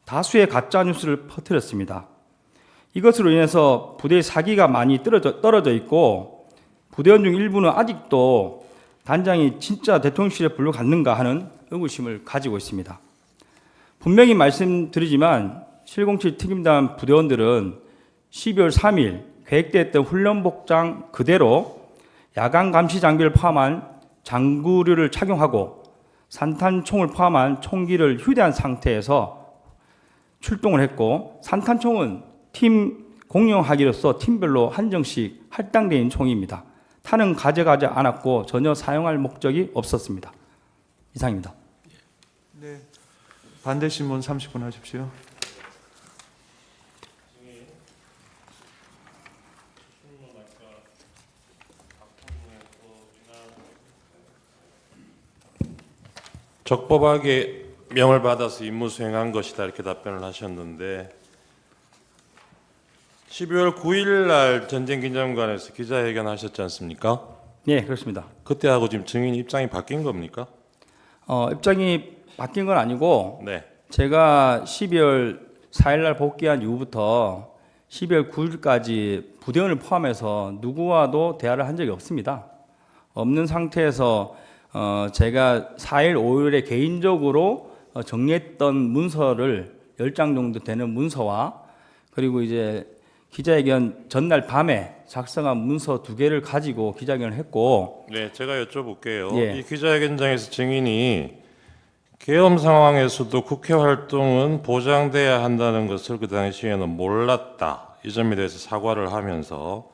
다수의 가짜 뉴스를 퍼뜨렸습니다. 이것으로 인해서 부대의 사기가 많이 떨어져 있고 부대원 중 일부는 아직도 단장이 진짜 대통령실에 불러갔는가 하는 의구심을 가지고 있습니다. 분명히 말씀드리지만 707 특임단 부대원들은 12월 3일 계획됐던 훈련 복장 그대로 야간 감시 장비를 포함한 장구류를 착용하고 산탄총을 포함한 총기를 휴대한 상태에서 출동을 했고, 산탄총은 팀 공용하기로서 팀별로 한정씩 할당되어 있는 총입니다. 탄은 가져가지 않았고 전혀 사용할 목적이 없었습니다. 이상입니다. 네. 반대 신문 30분 하십시오. 적법하게 명을 받아서 임무 수행한 것이다 이렇게 답변을 하셨는데 12월 9일 날 전쟁기념관에서 기자회견 하셨지 않습니까? 네, 그렇습니다. 그때하고 지금 증인 입장이 바뀐 겁니까? 입장이 바뀐 건 아니고 네. 제가 12월 4일 날 복귀한 이후부터 12월 9일까지 부대원을 포함해서 누구와도 대화를 한 적이 없습니다. 없는 상태에서 제가 4일, 5일에 개인적으로 정리했던 문서를 10장 정도 되는 문서와 그리고 이제 기자회견 전날 밤에 작성한 문서 2개를 가지고 기자회견을 했고. 네, 제가 여쭤볼게요. 예. 이 기자회견장에서 증인이 계엄 상황에서도 국회 활동은 보장돼야 한다는 것을 그 당시에는 몰랐다. 이 점에 대해서 사과를 하면서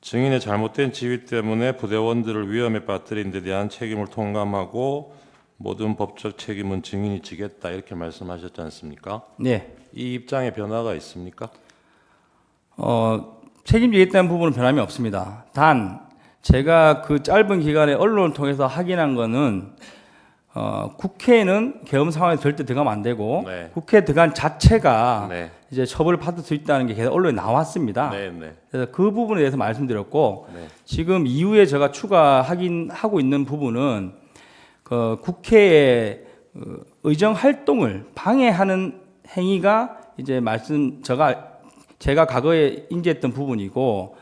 증인의 잘못된 지휘 때문에 부대원들을 위험에 빠뜨린 데 대한 책임을 통감하고 모든 법적 책임은 증인이 지겠다 이렇게 말씀하셨지 않습니까? 네. 이 입장에 변화가 있습니까? 책임지겠다는 부분은 변함이 없습니다. 단 제가 그 짧은 기간에 언론을 통해서 확인한 거는 국회에는 계엄 상황에 절대 들어가면 안 되고 네. 국회에 들어간 자체가 네. 이제 처벌을 받을 수 있다는 게 계속 언론에 나왔습니다. 네, 네. 그래서 그 부분에 대해서 말씀드렸고 네. 지금 이후에 제가 추가 확인하고 있는 부분은 그 국회의 의정 활동을 방해하는 행위가 이제 제가 과거에 인지했던 부분이고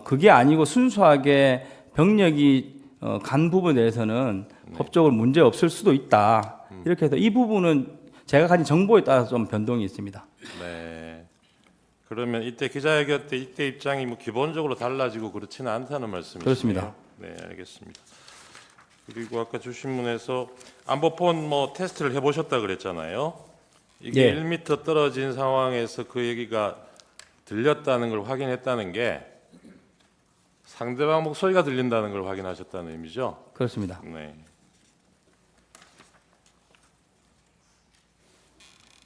그게 아니고 순수하게 병력이 간 부분에 대해서는 법적으로 문제 없을 수도 있다. 이렇게 해서 이 부분은 제가 가진 정보에 따라서 좀 변동이 있습니다. 네. 그러면 이때 기자회견 때 이때 입장이 뭐 기본적으로 달라지고 그렇지는 않다는 말씀이시네요. 그렇습니다. 네, 알겠습니다. 그리고 아까 주신문에서 안보폰 뭐 테스트를 해보셨다 그랬잖아요. 이게 예. 1m 떨어진 상황에서 그 얘기가 들렸다는 걸 확인했다는 게 상대방 목소리가 들린다는 걸 확인하셨다는 의미죠? 그렇습니다. 네.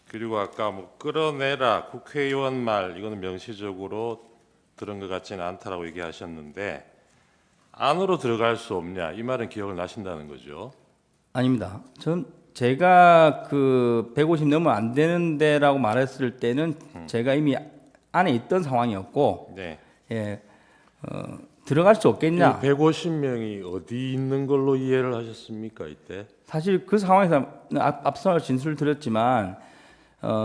그리고 아까 뭐 끌어내라 국회의원 말 이거는 명시적으로 들은 것 같지는 않다라고 얘기하셨는데 안으로 들어갈 수 없냐 이 말은 기억을 나신다는 거죠? 아닙니다. 제가 그 150 넘으면 안 되는데라고 말했을 때는 제가 이미 안에 있던 상황이었고 네. 예, 들어갈 수 없겠냐. 150명이 어디 있는 걸로 이해를 하셨습니까 이때? 사실 그 상황에서 앞서 진술을 드렸지만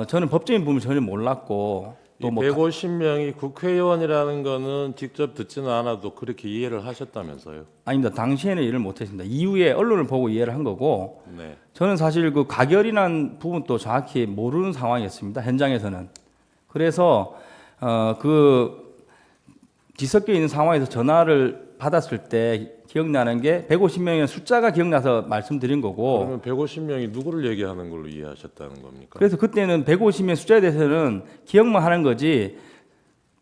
저는 법적인 부분을 전혀 몰랐고 이 150명이 국회의원이라는 거는 직접 듣지는 않아도 그렇게 이해를 하셨다면서요? 아닙니다. 당시에는 이해를 못했습니다. 이후에 언론을 보고 이해를 한 거고 네. 저는 사실 그 가결이라는 부분도 정확히 모르는 상황이었습니다. 현장에서는. 그래서 그 뒤섞여 있는 상황에서 전화를 받았을 때 기억나는 게 150명의 숫자가 기억나서 말씀드린 거고. 그러면 150명이 누구를 얘기하는 걸로 이해하셨다는 겁니까? 그래서 그때는 150명 숫자에 대해서는 기억만 하는 거지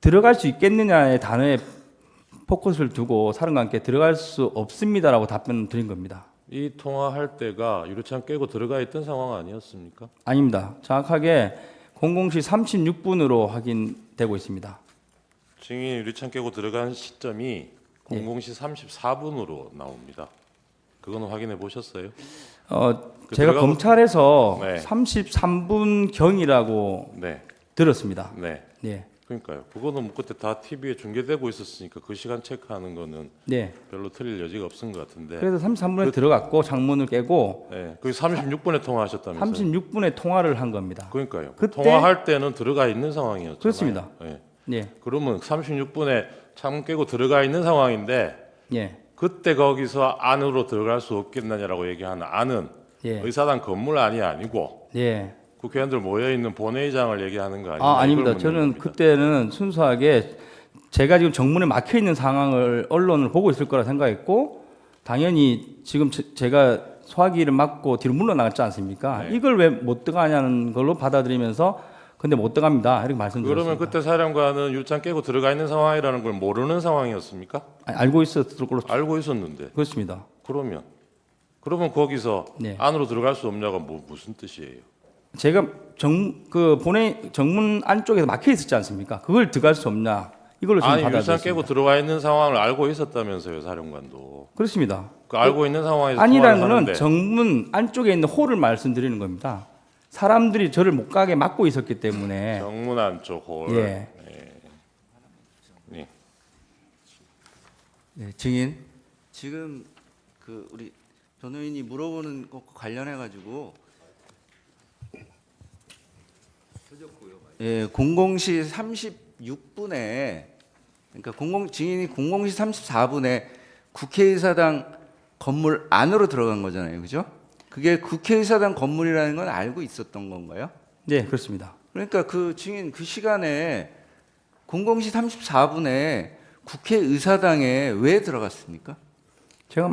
들어갈 수 있겠느냐의 단어에 포커스를 두고 사령관께 들어갈 수 없습니다라고 답변을 드린 겁니다. 이 통화할 때가 유리창 깨고 들어가 있던 상황 아니었습니까? 아닙니다. 정확하게 00시 36분으로 확인되고 있습니다. 증인이 유리창 깨고 들어간 시점이 00시 34분으로 나옵니다. 그거는 확인해 보셨어요? 제가 들어가고- 검찰에서 네. 33분 경이라고 네. 들었습니다. 네. 예. 그러니까요. 그거는 뭐 그때 다 TV에 중계되고 있었으니까 그 시간 체크하는 거는 네. 별로 틀릴 여지가 없은 것 같은데. 그래서 33분에 들어갔고 창문을 깨고 네, 그 36분에 통화하셨다면서요? 36분에 통화를 한 겁니다. 그러니까요. 그때- 통화할 때는 들어가 있는 상황이었잖아요. 그렇습니다. 네. 예. 그러면 36분에 창문 깨고 들어가 있는 상황인데 예. 그때 거기서 안으로 들어갈 수 없겠느냐라고 얘기하는 안은 예. 의사당 건물 안이 아니고 예. 국회의원들 모여 있는 본회의장을 얘기하는 거 아니에요? 아닙니다. 저는 그때는 순수하게 제가 지금 정문에 막혀 있는 상황을 언론을 보고 있을 거라 생각했고 당연히 지금 제가 소화기를 막고 뒤로 물러나갔지 않습니까? 네. 이걸 왜 못 들어가냐는 걸로 받아들이면서 근데 못 들어갑니다. 이렇게 말씀드렸습니다. 그러면 그때 사령관은 유창 깨고 들어가 있는 상황이라는 걸 모르는 상황이었습니까? 알고 있었을 걸로 알고 있었는데. 그렇습니다. 그러면 거기서 네. 안으로 들어갈 수 없냐가 무슨 뜻이에요? 제가 정문 안쪽에서 막혀 있었지 않습니까? 그걸 들어갈 수 없냐? 이걸로 지금 아니 유창 받아들였습니다. 깨고 들어가 있는 상황을 알고 있었다면서요, 사령관도. 그렇습니다. 그 알고 있는 상황에서 아니라는 통화를 거는 하는데. 정문 안쪽에 있는 홀을 말씀드리는 겁니다. 사람들이 저를 못 가게 막고 있었기 때문에. 정문 안쪽 홀. 예. 네. 네, 증인 지금 그 우리 변호인이 물어보는 것과 관련해 가지고 00시 36분에 그러니까 증인이 00시 34분에 국회의사당 건물 안으로 들어간 거잖아요, 그죠? 그게 국회의사당 건물이라는 건 알고 있었던 건가요? 네, 그렇습니다. 그러니까 그 증인 그 시간에 00시 34분에 국회의사당에 왜 들어갔습니까? 제가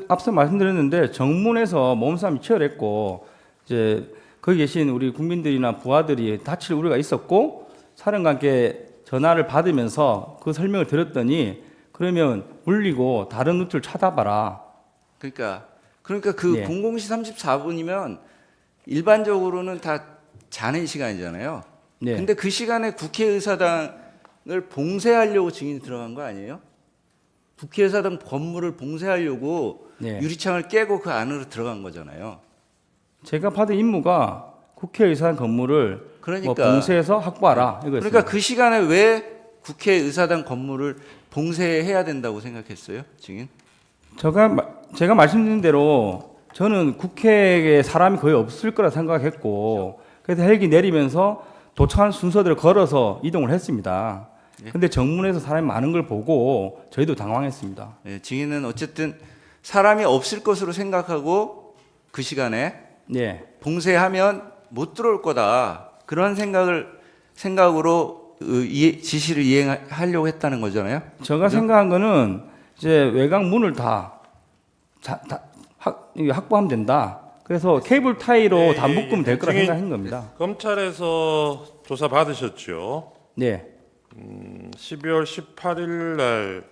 앞서 말씀드렸는데 정문에서 몸싸움이 치열했고 이제 거기 계신 우리 국민들이나 부하들이 다칠 우려가 있었고 사령관께 전화를 받으면서 그 설명을 드렸더니 그러면 물리고 다른 루트를 찾아봐라. 그러니까 그 예. 00시 34분이면 일반적으로는 다 자는 시간이잖아요. 네. 근데 그 시간에 국회의사당을 봉쇄하려고 증인이 들어간 거 아니에요? 국회의사당 건물을 봉쇄하려고 네. 유리창을 깨고 그 안으로 들어간 거잖아요. 제가 받은 임무가 국회의사당 건물을 그러니까 봉쇄해서 확보하라 이거였습니다. 그러니까 그 시간에 왜 국회의사당 건물을 봉쇄해야 된다고 생각했어요, 증인? 제가 말씀드린 대로 저는 국회에 사람이 거의 없을 거라 생각했고 그래서 헬기 내리면서 도착한 순서대로 걸어서 이동을 했습니다. 예. 근데 정문에서 사람이 많은 걸 보고 저희도 당황했습니다. 네, 증인은 어쨌든 사람이 없을 것으로 생각하고 그 시간에 네. 봉쇄하면 못 들어올 거다. 그런 생각으로 지시를 이행하려고 했다는 거잖아요. 제가 생각한 거는 이제 외곽 문을 다 확보하면 된다. 그래서 케이블 타이로 다 묶으면 될 거라 증인, 생각한 겁니다. 검찰에서 조사 받으셨죠? 네. 12월 18일 날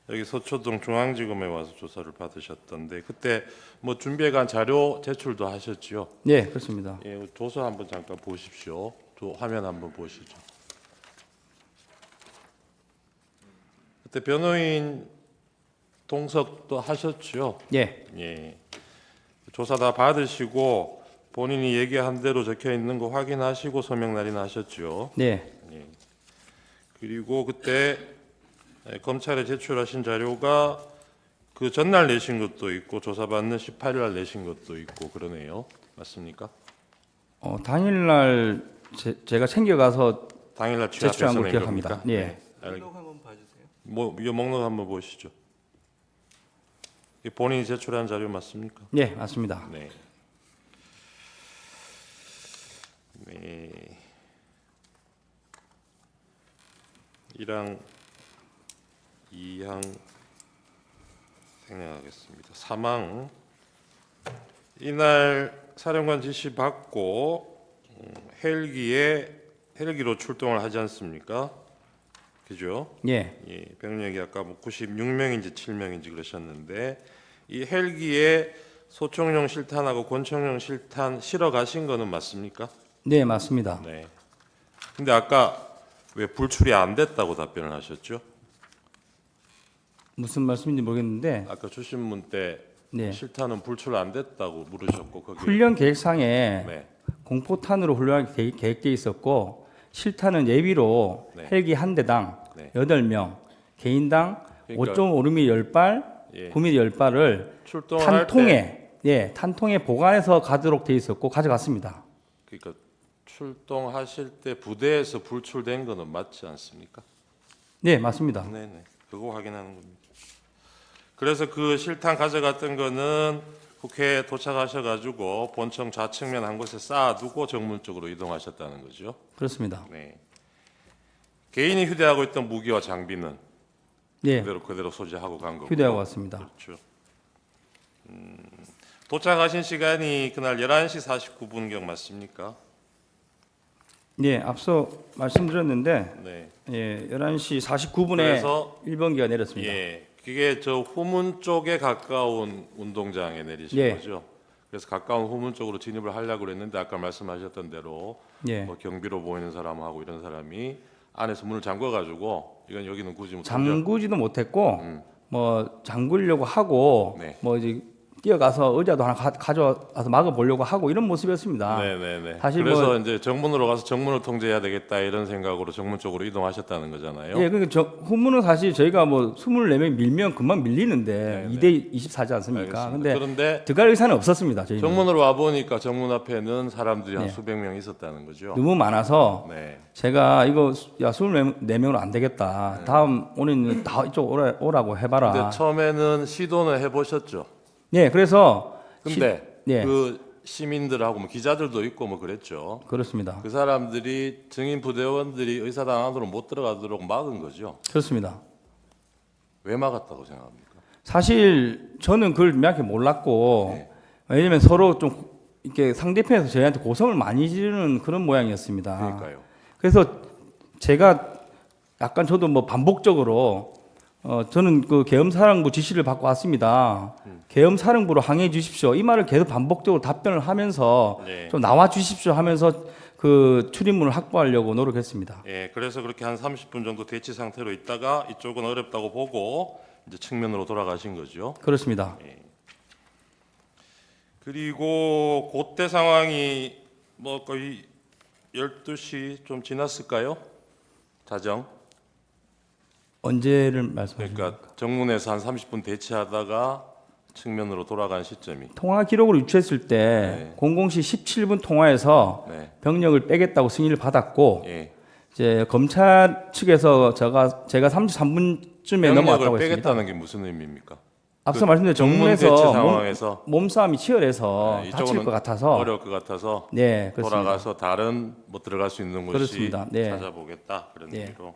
여기 서초동 중앙지검에 와서 조사를 받으셨던데 그때 뭐 준비해간 자료 제출도 하셨죠? 네, 그렇습니다. 예, 조서 한번 잠깐 보십시오. 화면 한번 보시죠. 그때 변호인 동석도 하셨죠? 예. 예. 조사 다 받으시고 본인이 얘기한 대로 적혀 있는 거 확인하시고 서명 날인 하셨죠? 네. 그리고 그때 검찰에 제출하신 자료가 그 전날 내신 것도 있고 조사받는 18일 날 내신 것도 있고 그러네요. 맞습니까? 당일날 제가 챙겨가서 당일날 제출한 취합해서 걸 낸 기억합니다. 겁니까? 예. 목록 한번 봐주세요. 이 목록 한번 보시죠. 이 본인이 제출한 자료 맞습니까? 네, 맞습니다. 네. 네. 1항 2항 생략하겠습니다. 3항 이날 사령관 지시 받고 헬기로 출동을 하지 않습니까? 그죠? 예. 예, 병력이 아까 뭐 96명인지 7명인지 그러셨는데 이 헬기에 소총용 실탄하고 권총용 실탄 실어 가신 거는 맞습니까? 네, 맞습니다. 네. 근데 아까 왜 불출이 안 됐다고 답변을 하셨죠? 무슨 말씀인지 모르겠는데 아까 주신문 때 네. 실탄은 불출 안 됐다고 물으셨고 거기 훈련 계획상에 네. 공포탄으로 훈련하기 계획돼 있었고 실탄은 예비로 네. 헬기 한 대당 네. 8명, 개인당 그러니까- 5.5mm 10발, 예. 9mm 10발을 출동을 할 때 탄통에 보관해서 가도록 돼 있었고 가져갔습니다. 그러니까 출동하실 때 부대에서 불출된 거는 맞지 않습니까? 네, 맞습니다. 네네. 그거 확인하는 겁니다. 그래서 그 실탄 가져갔던 거는 국회에 도착하셔가지고 본청 좌측면 한 곳에 쌓아두고 정문 쪽으로 이동하셨다는 거죠. 그렇습니다. 네. 개인이 휴대하고 있던 무기와 장비는 예, 그대로 소지하고 간 거고. 휴대하고 왔습니다. 그렇죠. 도착하신 시간이 그날 11시 49분경 맞습니까? 예, 앞서 말씀드렸는데 네. 예, 11시 49분에 그래서 1번기가 내렸습니다. 예, 그게 저 후문 쪽에 가까운 운동장에 내리신 예. 거죠. 그래서 가까운 후문 쪽으로 진입을 하려고 그랬는데 아까 말씀하셨던 대로 예. 뭐 경비로 보이는 사람하고 이런 사람이 안에서 문을 잠궈가지고 이건 여기는 굳이 뭐 잠그지도 못했고 음. 뭐 잠그려고 하고 네. 뭐 이제 뛰어가서 의자도 하나 가져와서 막아보려고 하고 이런 모습이었습니다. 네네네. 사실 그래서 뭐- 이제 정문으로 가서 정문을 통제해야 되겠다 이런 생각으로 정문 쪽으로 이동하셨다는 거잖아요. 예, 그러니까 후문은 사실 저희가 뭐 24명 밀면 금방 밀리는데 네, 2대 24지 않습니까? 알겠습니다. 근데 그런데 들어갈 의사는 없었습니다. 저희는 정문으로 와 보니까 정문 앞에는 사람들이 한 네. 수백 명 있었다는 거죠. 너무 많아서 네. 제가 이거 야 24명으로 안 되겠다. 다음 오는 다 이쪽 오라고 해봐라. 근데 처음에는 시도는 해보셨죠. 예, 그래서 근데 예. 그 시민들하고 뭐 기자들도 있고 뭐 그랬죠. 그렇습니다. 그 사람들이 증인 부대원들이 의사당 안으로 못 들어가도록 막은 거죠. 그렇습니다. 왜 막았다고 생각합니까? 사실 저는 그걸 명확히 몰랐고 네. 왜냐면 서로 좀 이렇게 상대편에서 저희한테 고성을 많이 지르는 그런 모양이었습니다. 그러니까요. 그래서 제가 약간 저도 뭐 반복적으로 저는 그 계엄사령부 지시를 받고 왔습니다. 계엄사령부로 항해해 주십시오. 이 말을 계속 반복적으로 답변을 하면서 네. 좀 나와 주십시오 하면서 그 출입문을 확보하려고 노력했습니다. 예, 그래서 그렇게 한 30분 정도 대치 상태로 있다가 이쪽은 어렵다고 보고 이제 측면으로 돌아가신 거죠. 그렇습니다. 그리고 그때 상황이 뭐 거의 12시 좀 지났을까요? 자정. 언제를 말씀하십니까? 그러니까 정문에서 한 30분 대치하다가 측면으로 돌아간 시점이. 통화 기록으로 유추했을 때 00시 17분 통화에서 네. 병력을 빼겠다고 승인을 받았고 예. 이제 검찰 측에서 제가 33분쯤에 넘어왔다고 병력을 했습니다. 빼겠다는 게 무슨 의미입니까? 앞서 그 말씀드린 정문 대치 정문에서 상황에서 몸싸움이 치열해서 네, 다칠 이쪽은 것 같아서 어려울 것 같아서 네, 그렇습니다. 돌아가서 다른 못 들어갈 수 있는 곳이 그렇습니다. 네. 찾아보겠다 그런 네. 의미로.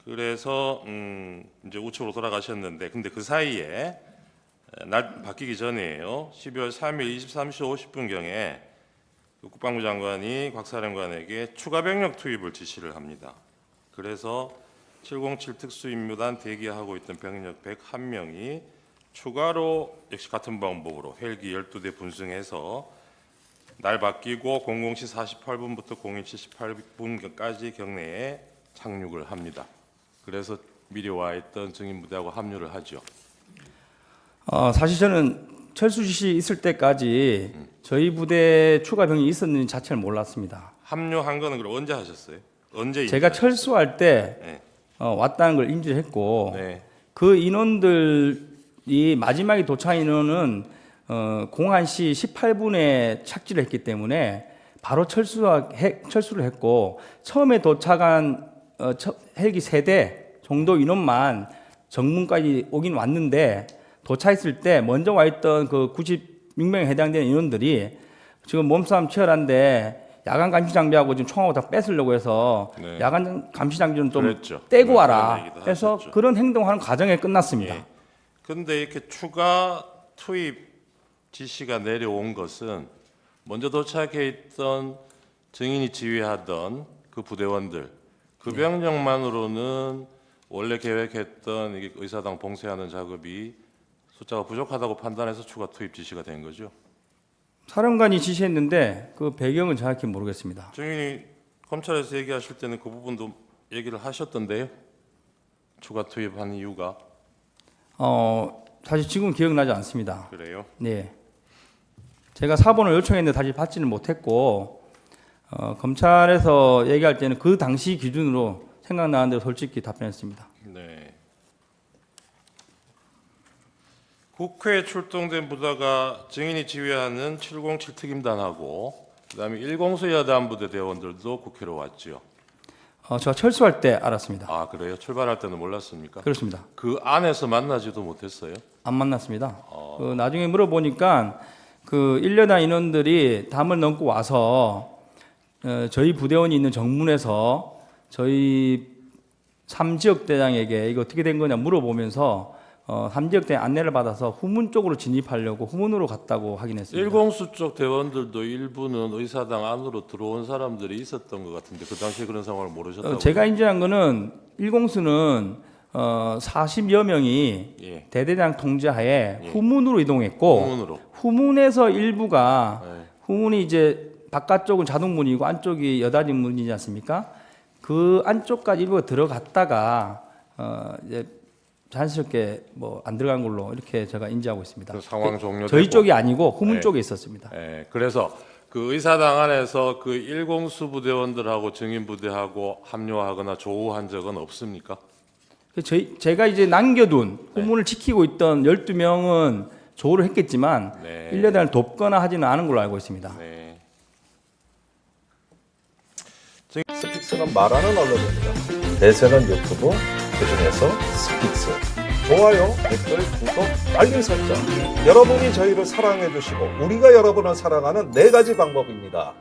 그래서 이제 우측으로 돌아가셨는데 근데 그 사이에 날 바뀌기 전이에요. 12월 3일 23시 50분경에 국방부 장관이 곽 사령관에게 추가 병력 투입을 지시를 합니다. 그래서 707 특수임무단 대기하고 있던 병력 101명이 추가로 역시 같은 방법으로 헬기 12대 분승해서 날 바뀌고 00시 48분부터 01시 18분까지 경내에 착륙을 합니다. 그래서 미리 와 있던 증인 부대하고 합류를 하죠. 사실 저는 철수 지시 있을 때까지 저희 부대 추가 병이 있었는지 자체를 몰랐습니다. 합류한 거는 그럼 언제 하셨어요? 언제 제가 인지하셨어요? 철수할 때 네. 왔다는 걸 인지를 했고 네. 그 인원들이 마지막에 도착한 인원은 01시 18분에 착지를 했기 때문에 바로 철수를 했고 처음에 도착한 헬기 3대 정도 인원만 정문까지 오긴 왔는데 도착했을 때 먼저 와 있던 그 96명에 해당되는 인원들이 지금 몸싸움 치열한데 야간 감시 장비하고 지금 총하고 다 뺏으려고 해서 네. 야간 감시 장비는 좀 그랬죠. 떼고 네, 와라 그런 얘기도 해서 하셨죠. 그런 행동하는 과정에 끝났습니다. 예. 그런데 이렇게 추가 투입 지시가 내려온 것은 먼저 도착해 있던 증인이 지휘하던 그 부대원들 그 병력만으로는 원래 계획했던 이게 의사당 봉쇄하는 작업이 숫자가 부족하다고 판단해서 추가 투입 지시가 된 거죠. 사령관이 지시했는데 그 배경은 정확히 모르겠습니다. 증인이 검찰에서 얘기하실 때는 그 부분도 얘기를 하셨던데요. 추가 투입한 이유가 사실 지금 기억나지 않습니다. 그래요. 네. 제가 사본을 요청했는데 다시 받지는 못했고 검찰에서 얘기할 때는 그 당시 기준으로 생각나는 대로 솔직히 답변했습니다. 네. 국회에 출동된 부대가 증인이 지휘하는 707 특임단하고 그다음에 1공수 여단부대 대원들도 국회로 왔죠. 제가 철수할 때 알았습니다. 아 그래요? 출발할 때는 몰랐습니까? 그렇습니다. 그 안에서 만나지도 못했어요? 안 만났습니다. 나중에 물어보니까 그 1여단 인원들이 담을 넘고 와서 저희 부대원이 있는 정문에서 저희 3지역 대장에게 이거 어떻게 된 거냐 물어보면서 3지역 대장 안내를 받아서 후문 쪽으로 진입하려고 후문으로 갔다고 확인했습니다. 1공수 쪽 대원들도 일부는 의사당 안으로 들어온 사람들이 있었던 것 같은데 그 당시에 그런 상황을 모르셨다고요? 제가 인지한 거는 1공수는 40여 명이 예. 대대장 통제하에 예. 후문으로 이동했고 후문으로. 후문에서 일부가 네. 후문이 이제 바깥쪽은 자동문이고 안쪽이 여닫이 문이지 않습니까? 그 안쪽까지 일부가 들어갔다가 이제 자연스럽게 뭐 안 들어간 걸로 이렇게 제가 인지하고 있습니다. 그 상황 종료되고. 저희 쪽이 아니고 후문 네. 쪽에 있었습니다. 예, 그래서 그 의사당 안에서 그 1공수 부대원들하고 증인 부대하고 합류하거나 조우한 적은 없습니까? 제가 이제 남겨둔 후문을 지키고 있던 12명은 조우를 했겠지만 네. 1여단을 돕거나 하지는 않은 걸로 알고 있습니다. 네. 스픽스는 말하는 언론입니다. 대세는 유튜브, 그중에서 스픽스. 좋아요, 댓글, 구독, 알림 설정. 여러분이 저희를 사랑해 주시고 우리가 여러분을 사랑하는 4가지 방법입니다.